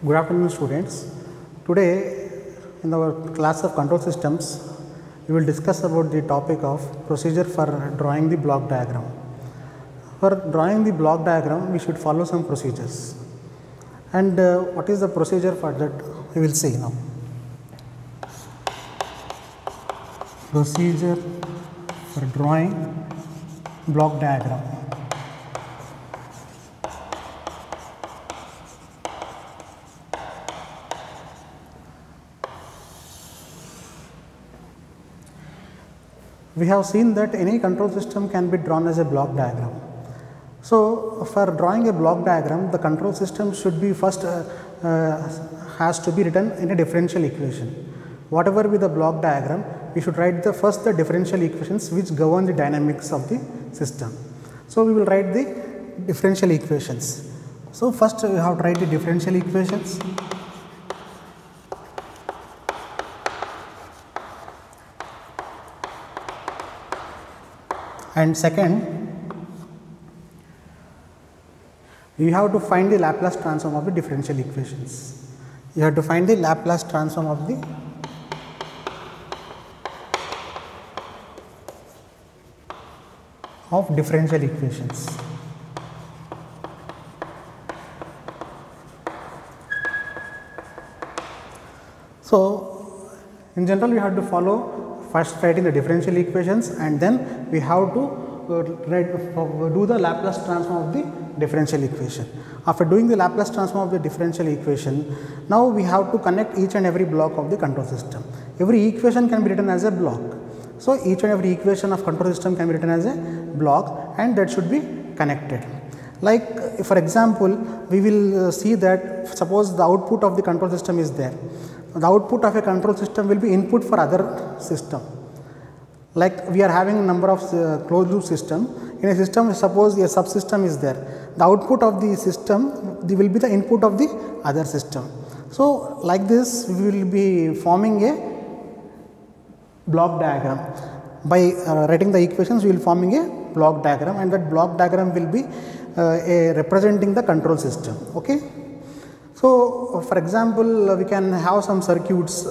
Good afternoon, students. Today, in our class of control systems, we will discuss about the topic of procedure for drawing the block diagram. For drawing the block diagram, we should follow some procedures. And what is the procedure for that? We will see now. Procedure for drawing block diagram. We have seen that any control system can be drawn as a block diagram. So, for drawing a block diagram, the control system should be first has to be written in a differential equation. Whatever be the block diagram, we should write first the differential equations which govern the dynamics of the system. So, we will write the differential equations. So, first we have to write the differential equations. And second, you have to find the Laplace transform of the differential equations. You have to find the Laplace transform of the differential equations. So, in general, you have to follow first writing the differential equations, and then we have to do the Laplace transform of the differential equation. After doing the Laplace transform of the differential equation, now we have to connect each and every block of the control system. Every equation can be written as a block. So, each and every equation of control system can be written as a block, and that should be connected. Like for example, we will see that suppose the output of the control system is there. The output of a control system will be input for other system. Like we are having a number of closed loop system. In a system, suppose a subsystem is there. The output of the system will be the input of the other system. So, like this we will be forming a block diagram. By writing the equations, we will forming a block diagram, and that block diagram will be representing the control system. Okay. So, for example, we can have some circuits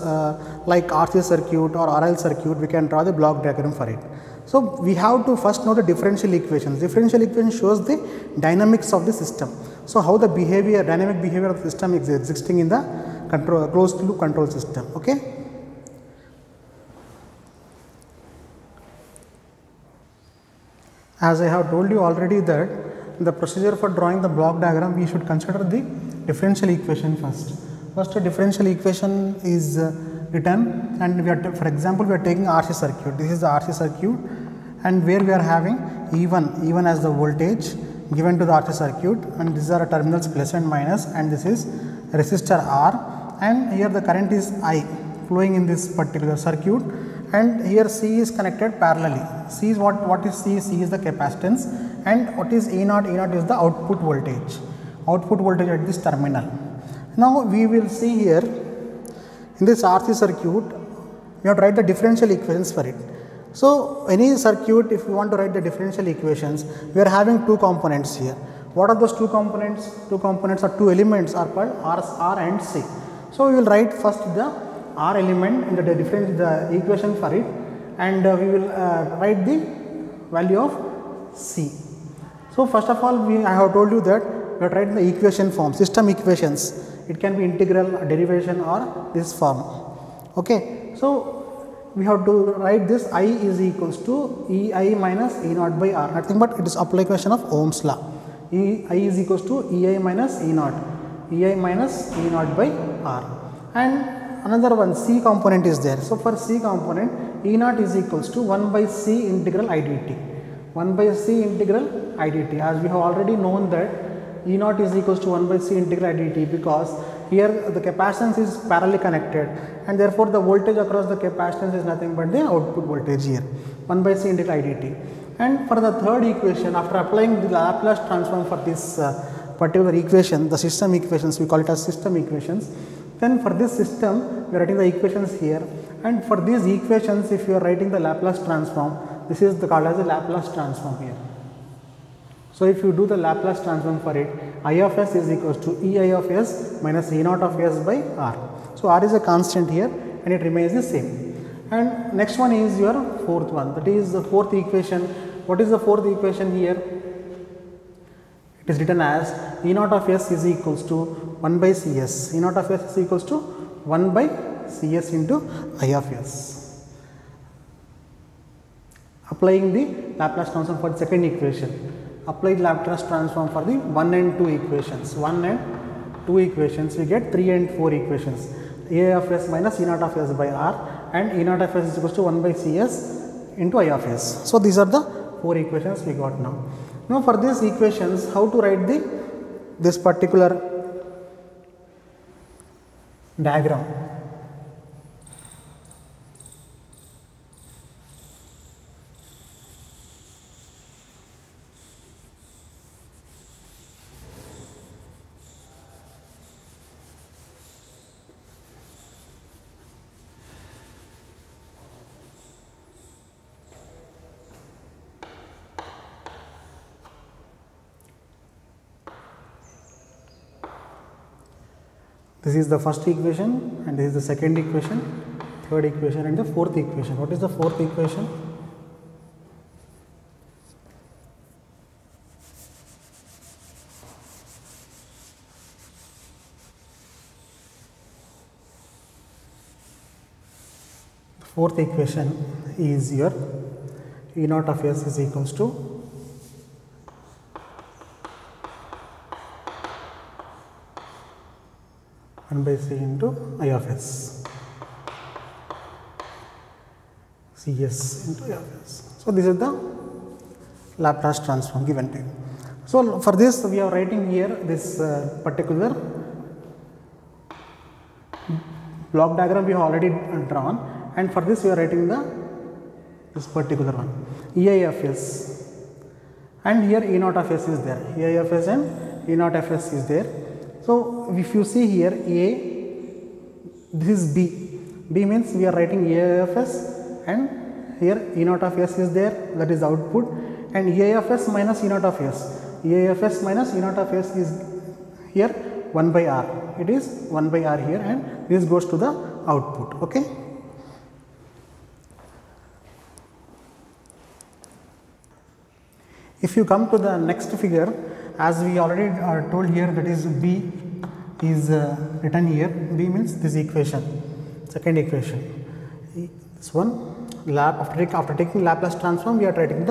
like RC circuit or RL circuit, we can draw the block diagram for it. So, we have to first know the differential equations. Differential equation shows the dynamics of the system. So, how the dynamic behavior of the system is existing in the closed loop control system. Okay. As I have told you already that the procedure for drawing the block diagram, we should consider the differential equation first. First, a differential equation is written, and we are for example, we are taking RC circuit. This is the RC circuit, and where we are having E1 as the voltage given to the RC circuit, and these are terminals plus and minus, and this is resistor R, and here the current is I flowing in this particular circuit, and here C is connected parallelly. C is what is C? C is the capacitance, and what is E0? E0 is the output voltage. Output voltage at this terminal. Now, we will see here in this RC circuit, we have to write the differential equations for it. So, any circuit, if you want to write the differential equations, we are having two components here. What are those two components? Two components or two elements are called R and C. So, we will write first the R element in the equation for it, and we will write the value of C. So, first of all, I have told you that we have to write in the equation form, system equations. It can be integral, derivation, or this form. Okay. So, we have to write this I is equals to EI minus E0 by R, nothing but it is application of Ohm's law. I is equals to EI minus E0, EI minus E0 by R. And another one, C component is there. So, for C component, E0 is equals to 1 by C integral I dt. 1 by C integral I dt, as we have already known that E0 is equals to 1 by C integral I dt, because here the capacitance is parallelly connected, and therefore the voltage across the capacitance is nothing but the output voltage here, 1 by C integral I dt. And for the third equation, after applying the Laplace transform for this particular equation, the system equations, we call it as system equations. Then for this system, we are writing the equations here, and for these equations, if you are writing the Laplace transform, this is called as the Laplace transform here. So, if you do the Laplace transform for it, I of s is equals to Ei of s minus E naught of s by R. So R is a constant here and it remains the same. And next one is your fourth one, that is the fourth equation. What is the fourth equation here? It is written as E naught of s is equals to 1 by Cs. E naught of s is equals to 1 by Cs into I of s. Applying the Laplace transform for the second equation. Apply the Laplace transform for the 1 and 2 equations. 1 and 2 equations, we get 3 and 4 equations. A of s minus E naught of s by R and E naught of s is equals to 1 by Cs into I of s. So these are the 4 equations we got now. Now for these equations, how to write this particular diagram? This is the first equation and this is the second equation, third equation and the fourth equation. What is the fourth equation? The fourth equation is your E naught of s is equals to 1 by C into I of s, Cs into I of s. So this is the Laplace transform given to you. So for this we are writing here this particular block diagram we have already drawn, and for this we are writing this particular one, Ei of s, and here E naught of s is there, Ei of s and E naught of s is there. So if you see here A, this is B. B means we are writing Ei of s, and here E naught of s is there, that is output, and Ei of s minus E naught of s. Ei of s minus E naught of s is here 1 by R. It is 1 by R here, and this goes to the output. Okay. If you come to the next figure, as we already told here, that is B is written here. B means this equation, second equation. This one, after taking Laplace transform, we are writing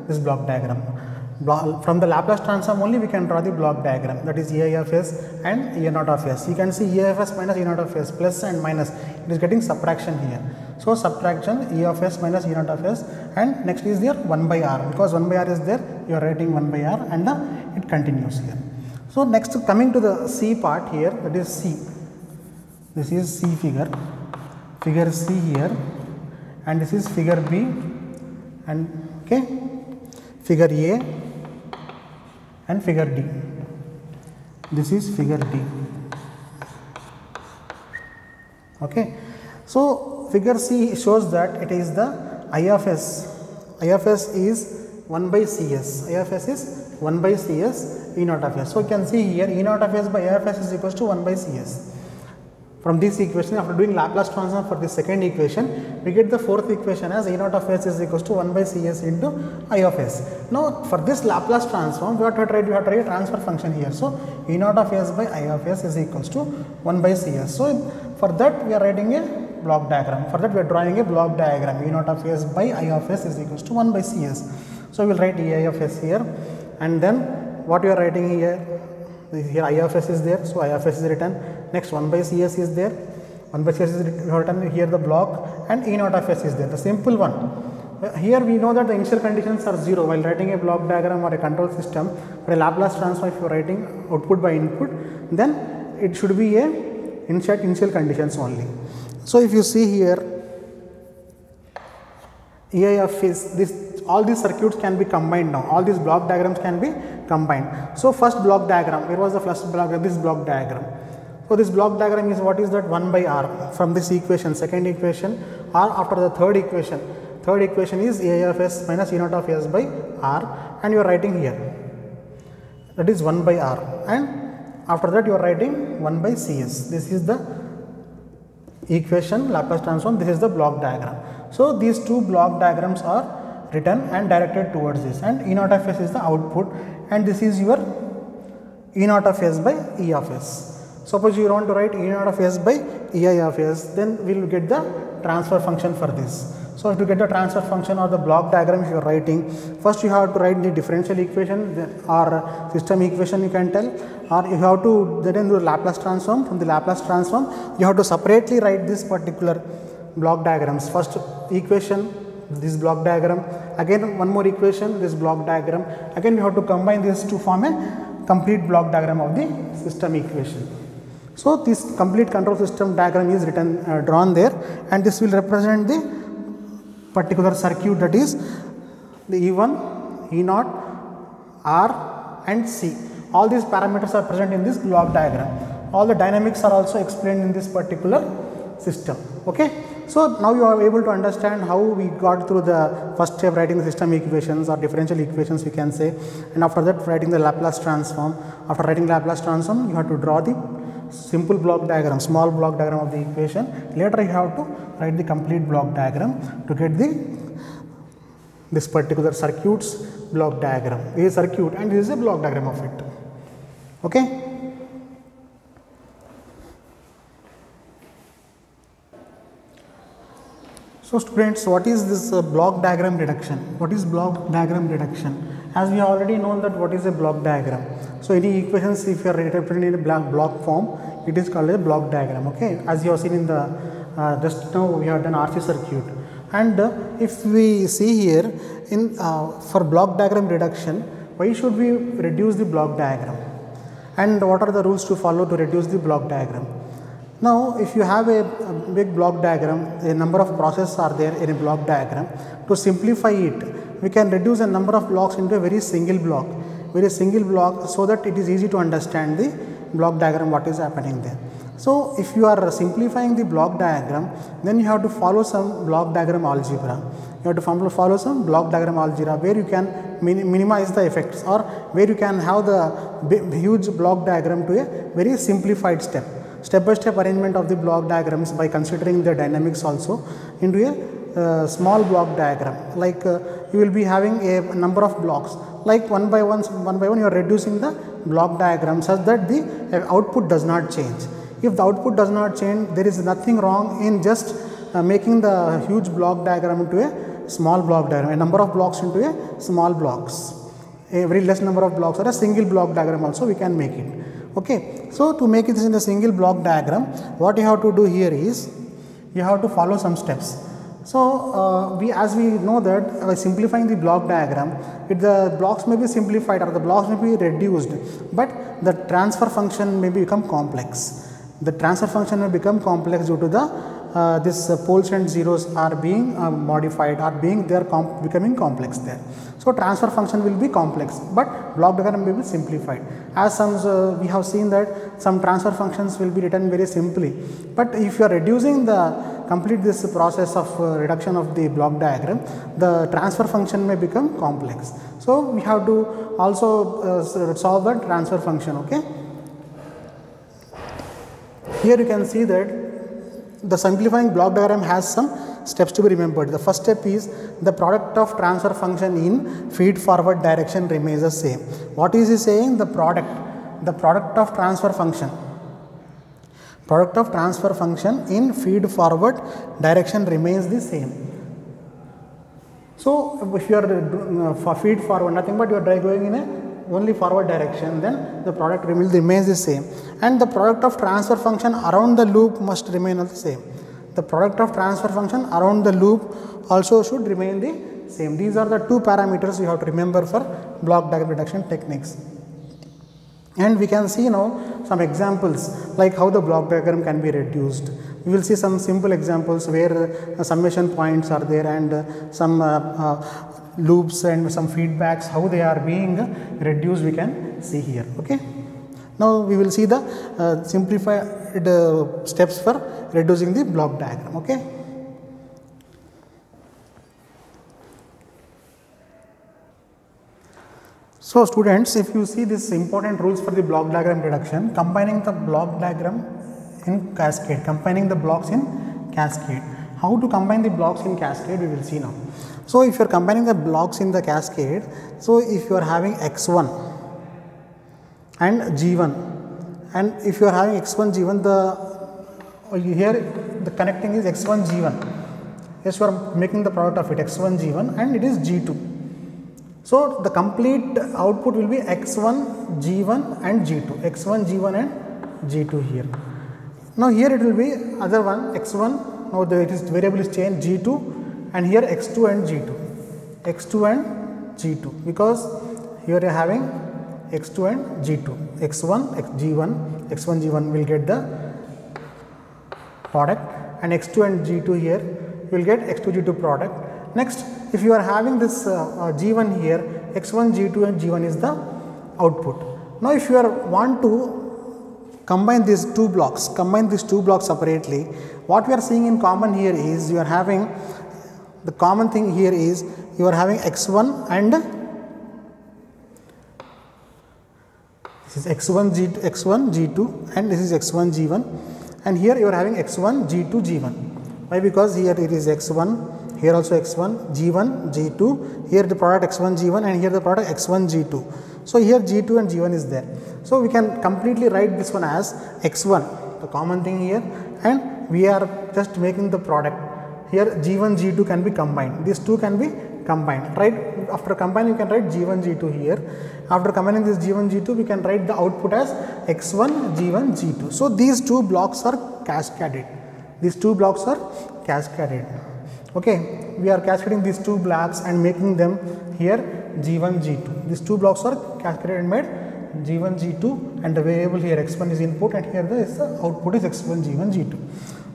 this block diagram. From the Laplace transform only we can draw the block diagram, that is Ei of s and E naught of s. You can see Ei of s minus E naught of s, plus and minus, it is getting subtraction here. So subtraction E of s minus E naught of s, and next is there 1 by R, because 1 by R is there, you are writing 1 by R, and it continues here. So next, coming to the C part here, that is C. This is C figure C here, and this is figure B, and okay, figure A and figure D. This is figure D. Okay. So figure C shows that it is the I of s. I of s is 1 by Cs. I of s is 1 by Cs E naught of s. So you can see here E naught of s by I of s is equals to 1 by Cs. From this equation, after doing Laplace transform for the second equation, we get the fourth equation as E naught of s is equals to 1 by Cs into I of s. Now for this Laplace transform, we have to write a transfer function here. So E naught of s by I of s is equals to 1 by Cs. So for that we are writing a block diagram. For that we are drawing a block diagram. E naught of s by I of s is equals to 1 by Cs. So we will write Ei of s here, and then what we are writing here I of s is there, so I of s is written. Next 1 by Cs is there, 1 by Cs is written here the block, and E naught of s is there, the simple one. Here we know that the initial conditions are 0 while writing a block diagram or a control system. For a Laplace transform, if you are writing output by input, then it should be a initial conditions only. So if you see here Ei of s, all these circuits can be combined now, all these block diagrams can be combined. So first block diagram, where was the first block diagram? This block diagram. So this block diagram is, what is that, 1 by R from this equation, second equation, or after the third equation. Third equation is Ei of s minus E naught of s by R, and you are writing here. that is 1 by r, and after that you are writing 1 by Cs. This is the equation Laplace transform, this is the block diagram. So these two block diagrams are written and directed towards this, and E naught of s is the output, and this is your E naught of s by E of s. Suppose you want to write E naught of s by Ei of s, then we will get the transfer function for this. So to get the transfer function or the block diagram, if you are writing, first you have to write the differential equation or system equation, you can tell, or you have to then do Laplace transform. From the Laplace transform, you have to separately write this particular block diagrams. First equation, this block diagram, again one more equation, this block diagram, again you have to combine this to form a complete block diagram of the system equation. So this complete control system diagram is written drawn there, and this will represent the particular circuit, that is the E1, E0, R and C. All these parameters are present in this block diagram. All the dynamics are also explained in this particular system. Okay. So now you are able to understand how we got through the first step, writing the system equations or differential equations we can say, and after that writing the Laplace transform. After writing Laplace transform, you have to draw the simple block diagram, small block diagram of the equation. Later you have to write the complete block diagram to get this particular circuit's block diagram. This is a circuit and this is a block diagram of it. Okay. So students, what is this block diagram reduction? What is block diagram reduction? As we have already known that what is a block diagram. So any equations, if you are representing in a block form, it is called a block diagram. Okay, as you have seen in the just now we have done RC circuit, and if we see here in for block diagram reduction, why should we reduce the block diagram, and what are the rules to follow to reduce the block diagram? Now, if you have a big block diagram, a number of processes are there in a block diagram. To simplify it, we can reduce a number of blocks into a very single block, so that it is easy to understand the block diagram what is happening there. So if you are simplifying the block diagram, then you have to follow some block diagram algebra. You have to follow some block diagram algebra where you can minimize the effects, or where you can have the huge block diagram to a very simplified step-by-step arrangement of the block diagrams by considering the dynamics also into a small block diagram. Like you will be having a number of blocks, like one by one you are reducing the block diagram such that the output does not change. If the output does not change, there is nothing wrong in just making the huge block diagram into a small block diagram, a number of blocks into a small blocks, a very less number of blocks, or a single block diagram also we can make it. Okay. So to make it in a single block diagram, what you have to do here is you have to follow some steps. So as we know that by simplifying the block diagram, the blocks may be simplified or the blocks may be reduced, but the transfer function may become complex. The transfer function may become complex due to the this poles and zeros are being modified, or they are becoming complex there. So transfer function will be complex, but block diagram will be simplified. As some we have seen that some transfer functions will be written very simply, but if you are reducing complete this process of reduction of the block diagram, the transfer function may become complex. So we have to also solve the transfer function. Okay. Here you can see that the simplifying block diagram has some steps to be remembered. The first step is the product of transfer function in feed forward direction remains the same. What is he saying? The product of transfer function. Product of transfer function in feed forward direction remains the same. So if you are for feed forward, nothing but you are going in a only forward direction, then the product remains the same, and the product of transfer function around the loop must remain the same. The product of transfer function around the loop also should remain the same. These are the two parameters you have to remember for block diagram reduction techniques. And we can see now some examples like how the block diagram can be reduced. We will see some simple examples where summation points are there, and some loops and some feedbacks, how they are being reduced we can see here. Okay. Now we will see the simplified steps for reducing the block diagram. Okay. So students, if you see this important rules for the block diagram reduction, combining the block diagram in cascade, combining the blocks in cascade. How to combine the blocks in cascade we will see now. So if you are combining the blocks in the cascade, so if you are having x1 and g1, and if you are having x1 g1, here the connecting is x1 g1. Yes, you are making the product of it x1 g1 and it is g2. So the complete output will be x1 g1 and g2, x1 g1 and g2 here. Now here it will be other one x1, now it is variable is changed g2, and here x2 and g2, x2 and g2, because here you are having x2 and g2, x1 g1, x1 g1 will get the product, and x2 and g2 here will get x2 g2 product. Next, if you are having this g1 here, x1 g2 and g1 is the output. Now if you want to combine these two blocks, separately, what we are seeing in common here is you are having the common thing here is you are having x1 and this is x1 g2 and this is x1 g1, and here you are having x1 g2 g1. Why? Because here it is x1, here also x1 g1 g2, here the product x1 g1 and here the product x1 g2. So here g2 and g1 is there. So we can completely write this one as x1, the common thing here, and we are just making the product. Here g1 g2 can be combined, these two can be combined, right? After combining you can write g1 g2 here. After combining this g1 g2 we can write the output as x1 g1 g2. So these two blocks are cascaded. Okay, we are cascading these two blocks and making them here g1 g2. These two blocks are cascaded and made g1 g2, and the variable here x1 is input and here the output is x1 g1 g2.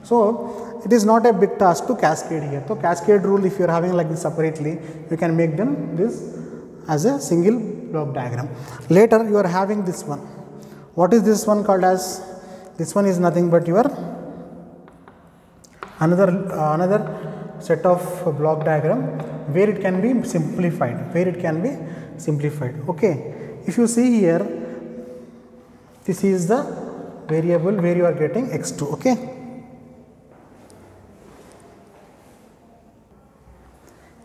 So it is not a big task to cascade here. So cascade rule, if you are having like this separately, you can make them this as a single block diagram. Later you are having this one. What is this one called as? This one is nothing but your another set of block diagram where it can be simplified, okay. If you see here, this is the variable where you are getting x2, okay.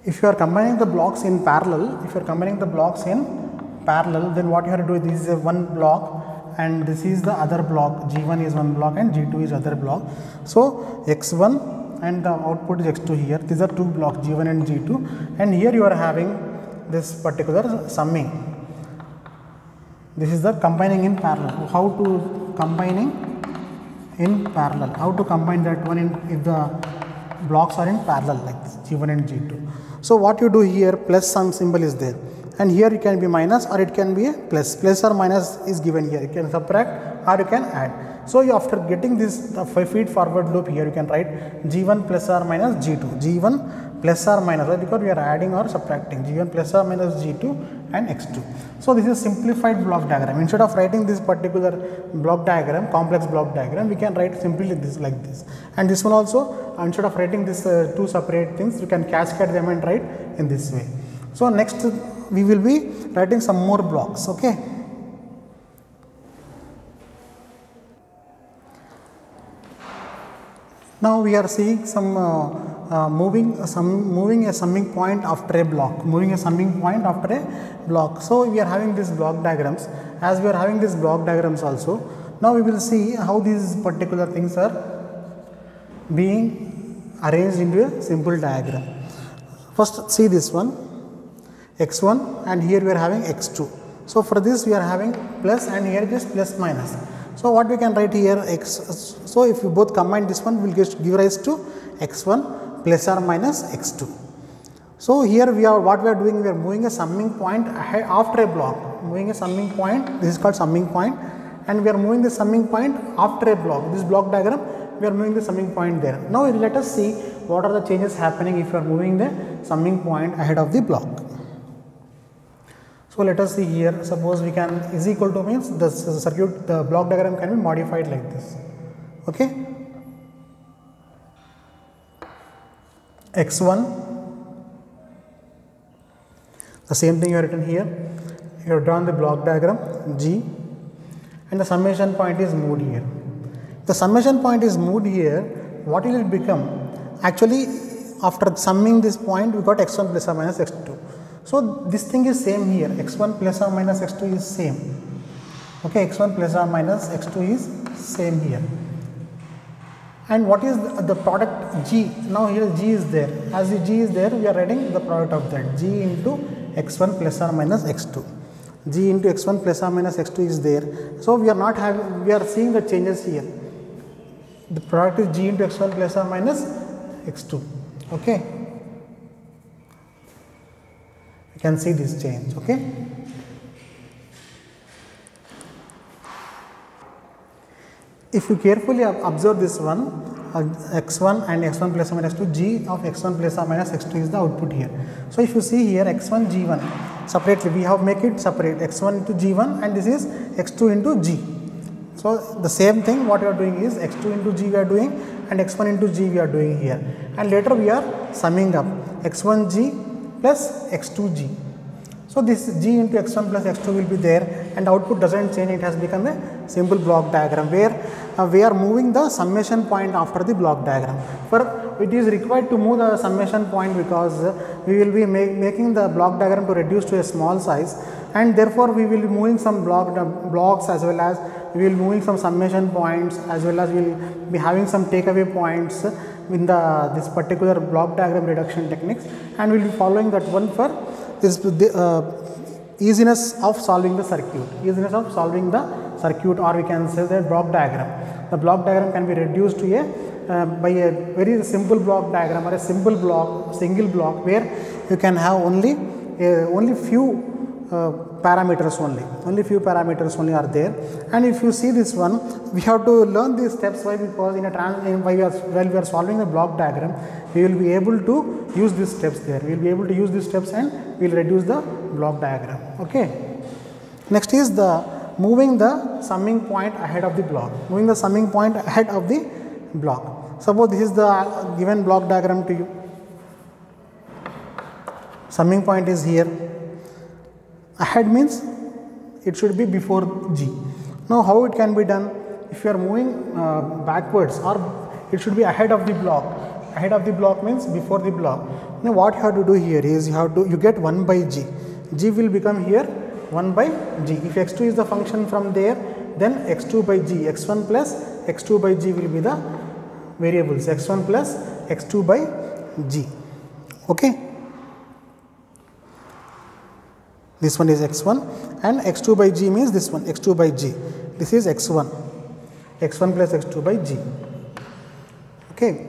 If you are combining the blocks in parallel, then what you have to do, this is one block and this is the other block, g1 is one block and g2 is other block. So x1 and the output is x2 here, these are two blocks g1 and g2, and here you are having this particular summing. This is the combining in parallel. How to combining in parallel? How to combine that one if the blocks are in parallel like this, g1 and g2. So what you do here, plus some symbol is there, and here it can be minus or it can be a plus. Plus or minus is given here. You can subtract or you can add. So you, after getting this feed forward loop here, you can write g1 plus or minus g2. g1 plus or minus, right? Because we are adding or subtracting g1 plus or minus g2 and x2. So this is simplified block diagram. Instead of writing this particular block diagram, complex block diagram, we can write simply like this. And this one also, instead of writing this two separate things, we can cascade them and write in this way. So next we will be writing some more blocks, okay. Now we are seeing some moving a summing point after a block, So we are having these block diagrams. As we are having these block diagrams also, now we will see how these particular things are being arranged into a simple diagram. First see this one, x1, and here we are having x2. So for this we are having plus, and here it is plus minus. So what we can write here, so if you both combine this one, will give rise to x1 plus or minus x2. So here we are, what we are doing, we are moving a summing point ahead after a block, moving a summing point, this is called summing point, and we are moving the summing point after a block. This block diagram, we are moving the summing point there. Now let us see what are the changes happening if you are moving the summing point ahead of the block. So let us see here, suppose we can is equal to means the circuit, the block diagram can be modified like this, okay. x1, the same thing you have written here, You have drawn the block diagram G, and the summation point is moved here. The summation point is moved here. What will it become? Actually, after summing this point, we got x1 plus or minus x2. So this thing is same here. x1 plus or minus x2 is same. Okay, x1 plus or minus x2 is same here. And what is the product G? Now here G is there. As the G is there, we are writing the product of that. G into x1 plus or minus x2. G into x1 plus or minus x2 is there. So we are not having, we are seeing the changes here. The product is G into x1 plus or minus x2. Okay. You can see this change. Okay. If you carefully observe this one, x1 and x1 plus or minus x2, G of x1 plus or minus x2 is the output here. So if you see here x1 G1 separately, we have make it separate, x1 into G1 and this is x2 into G. So the same thing what we are doing is x2 into G we are doing and x1 into G we are doing here, and later we are summing up x1 G plus x2 G. So this G into x1 plus x2 will be there, and output doesn't change, it has become a simple block diagram where we are moving the summation point after the block diagram. For it is required to move the summation point because we will be making the block diagram to reduce to a small size, and therefore we will be moving some blocks as well as we will be moving some summation points, as well as we will be having some takeaway points in this particular block diagram reduction techniques, and we will be following that one for this easiness of solving the circuit, or we can say the block diagram. The block diagram can be reduced to a by a very simple block diagram or a simple block, single block, where you can have only few parameters only few parameters only are there. And if you see this one, we have to learn these steps. Why? Because while we are solving the block diagram, we will be able to use these steps there. We will be able to use these steps and we will reduce the block diagram. Okay. Next is the moving the summing point ahead of the block. Moving the summing point ahead of the block. Suppose this is the given block diagram to you. Summing point is here. Ahead means it should be before G. Now how it can be done? If you are moving backwards, or it should be ahead of the block. Ahead of the block means before the block. Now what you have to do here is you get 1 by G. G will become here 1 by G. If x2 is the function from there, then x2 by G, x1 plus x2 by G will be the variables, x1 plus x2 by G. Okay. This one is x1 and x2 by G means this one, x2 by G. This is x1 plus x2 by G. Okay.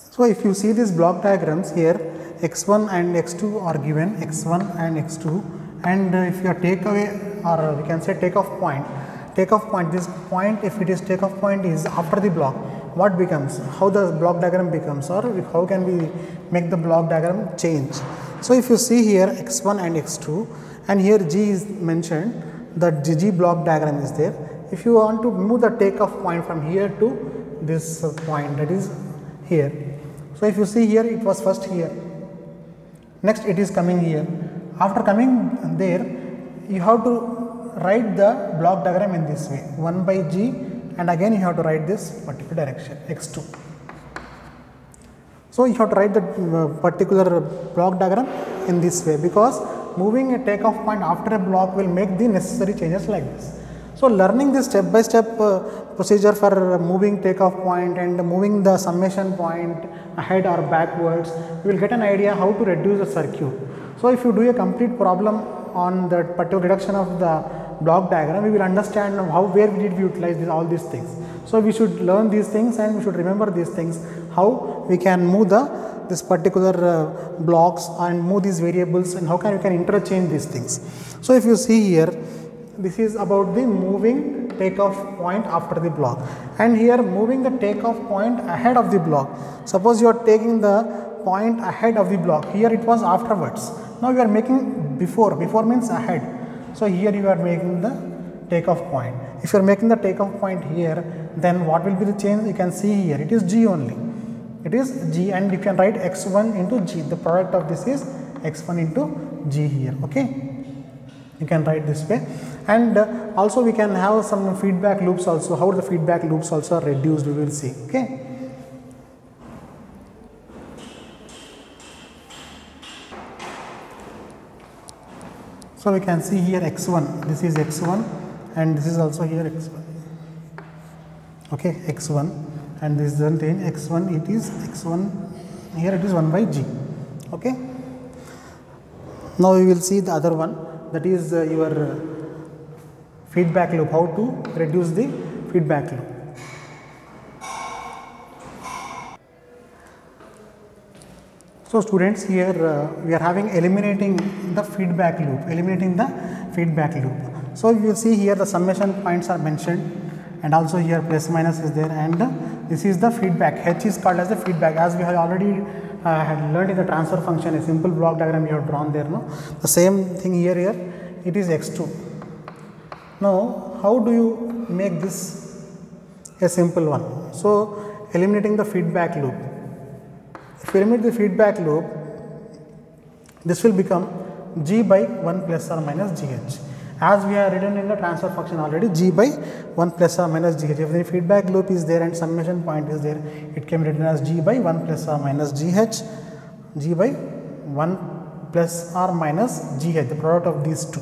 So if you see these block diagrams here, x1 and x2 are given, x1 and x2, and if your takeaway, or we can say takeoff point, this point, if it is takeoff point is after the block, what becomes, how the block diagram becomes, or how can we make the block diagram change. So if you see here x1 and x2, and here G is mentioned, the G block diagram is there. If you want to move the takeoff point from here to this point, that is here. So if you see here, it was first here, next it is coming here. After coming there, you have to write the block diagram in this way, 1 by G, and again you have to write this particular direction, x2. So you have to write the particular block diagram in this way, because moving a takeoff point after a block will make the necessary changes like this. So learning this step by step procedure for moving takeoff point and moving the summation point ahead or backwards, you will get an idea how to reduce the circuit. So if you do a complete problem on the particular reduction of the block diagram, we will understand where did we utilize all these things. So we should learn these things and we should remember these things, how we can move this particular blocks and move these variables, and how we can interchange these things. So if you see here, this is about the moving takeoff point after the block, and here moving the takeoff point ahead of the block. Suppose you are taking the point ahead of the block, here it was afterwards. Now you are making before means ahead. So here you are making the takeoff point. If you are making the takeoff point here, then what will be the change? You can see here, it is G only. it is g, and you can write x1 into g. The product of this is x1 into g here. Okay, you can write this way. And also we can have some feedback loops also. How the feedback loops also are reduced, we will see. Okay. So we can see here x1, this is x1, and this is also here x1. Okay, x1, and this is the thing x1, it is x1, here it is 1 by g. Okay. Now we will see the other one, that is your feedback loop, how to reduce the feedback loop. So students, here we are having eliminating the feedback loop, So you will see here the summation points are mentioned, and also here plus minus is there, and this is the feedback. H is called as the feedback, as we have already had learned in the transfer function, a simple block diagram you have drawn there. No, the same thing here it is x2. Now how do you make this a simple one? So eliminating the feedback loop. If you eliminate the feedback loop, this will become g by 1 plus or minus gh. As we have written in the transfer function already, g by 1 plus or minus gh. If the feedback loop is there and summation point is there, it can be written as g by 1 plus or minus gh, g by 1 plus or minus gh, the product of these two,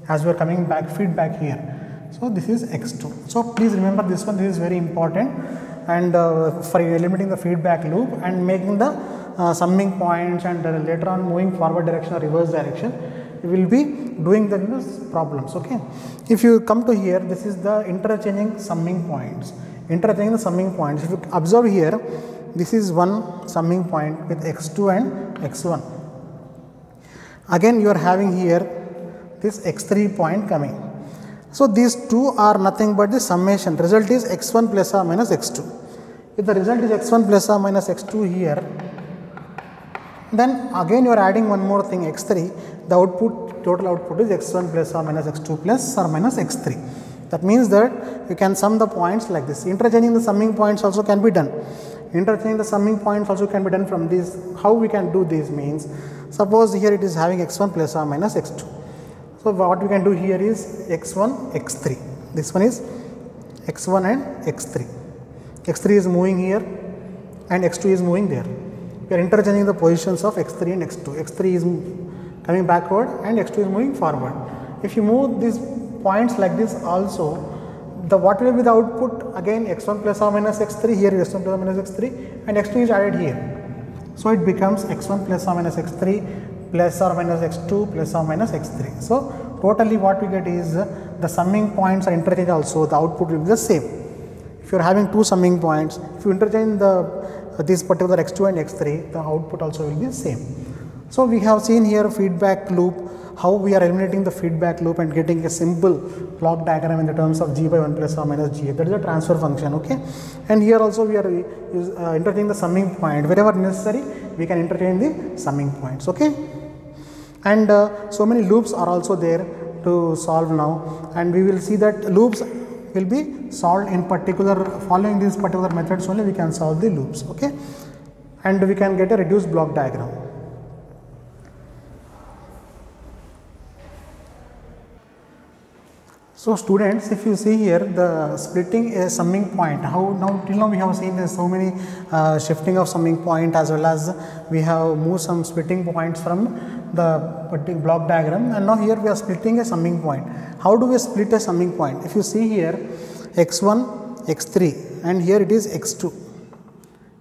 as we are coming back feedback here. So this is x2. So please remember this one, this is very important, and for eliminating the feedback loop and making the summing points, and later on moving forward direction or reverse direction, we will be doing the problems. Okay. If you come to here, this is the interchanging summing points. If you observe here, this is one summing point with x2 and x1. Again you are having here this x3 point coming. So these two are nothing but the summation. Result is x1 plus or minus x2. If the result is x1 plus or minus x2 here, then again you are adding one more thing, x3. The output, total output is x1 plus or minus x2 plus or minus x3. That means that you can sum the points like this. Interchanging the summing points also can be done. From this. How we can do this means, suppose here it is having x1 plus or minus x2. So what we can do here is x1, x3. This one is x1 and x3. x3 is moving here and x2 is moving there. We are interchanging the positions of x3 and x2. x3 is coming backward and x2 is moving forward. If you move these points like this also, what will be the output? Again x1 plus or minus x3, here is x1 plus or minus x3, and x2 is added here. So it becomes x1 plus or minus x3 plus or minus x2 plus or minus x3. So totally what we get is the summing points are interchanged also, the output will be the same. If you are having two summing points, if you interchange this particular x2 and x3, the output also will be the same. So we have seen here feedback loop, how we are eliminating the feedback loop and getting a simple block diagram in the terms of g by 1 plus or minus g. That is a transfer function. Okay, and here also we are interchanging the summing point. Wherever necessary, we can interchange the summing points. Okay, and so many loops are also there to solve now, and we will see that loops will be solved in particular, following these particular methods only we can solve the loops. Okay, and we can get a reduced block diagram. So students, if you see here the splitting a summing point, how now till now we have seen so many shifting of summing point, as well as we have moved some splitting points from the particular block diagram, and now here we are splitting a summing point. How do we split a summing point? If you see here x1, x3, and here it is x2,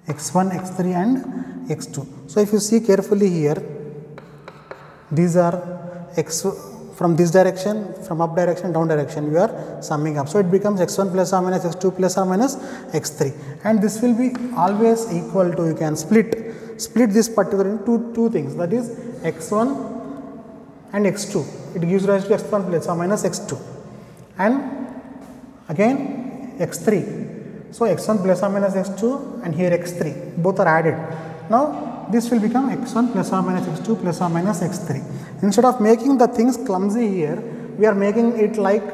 x1, x3 and x2. So if you see carefully here, these are x from this direction, from up direction, down direction, we are summing up. So it becomes x1 plus or minus x2 plus or minus x3, and this will be always equal to, you can split this particular into two things, that is x1 and x2. It gives rise to x1 plus or minus x2, and again x3. So x1 plus or minus x2, and here x3, both are added. Now this will become x1 plus or minus x2 plus or minus x3. Instead of making the things clumsy here, we are making it like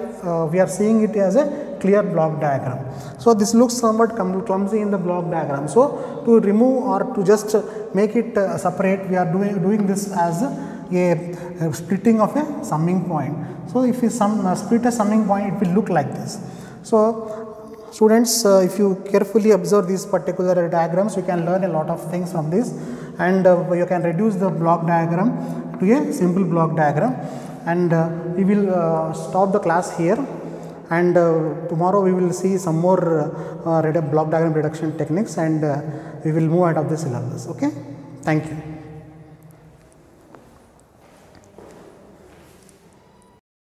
we are seeing it as a clear block diagram. So this looks somewhat clumsy in the block diagram. So to remove or to just make it separate, we are doing this as a splitting of a summing point. So if you split a summing point, it will look like this. So students, if you carefully observe these particular diagrams, you can learn a lot of things from this, and you can reduce the block diagram to a simple block diagram. And we will stop the class here, and tomorrow we will see some more block diagram reduction techniques, and we will move out of the syllabus. Okay, thank you.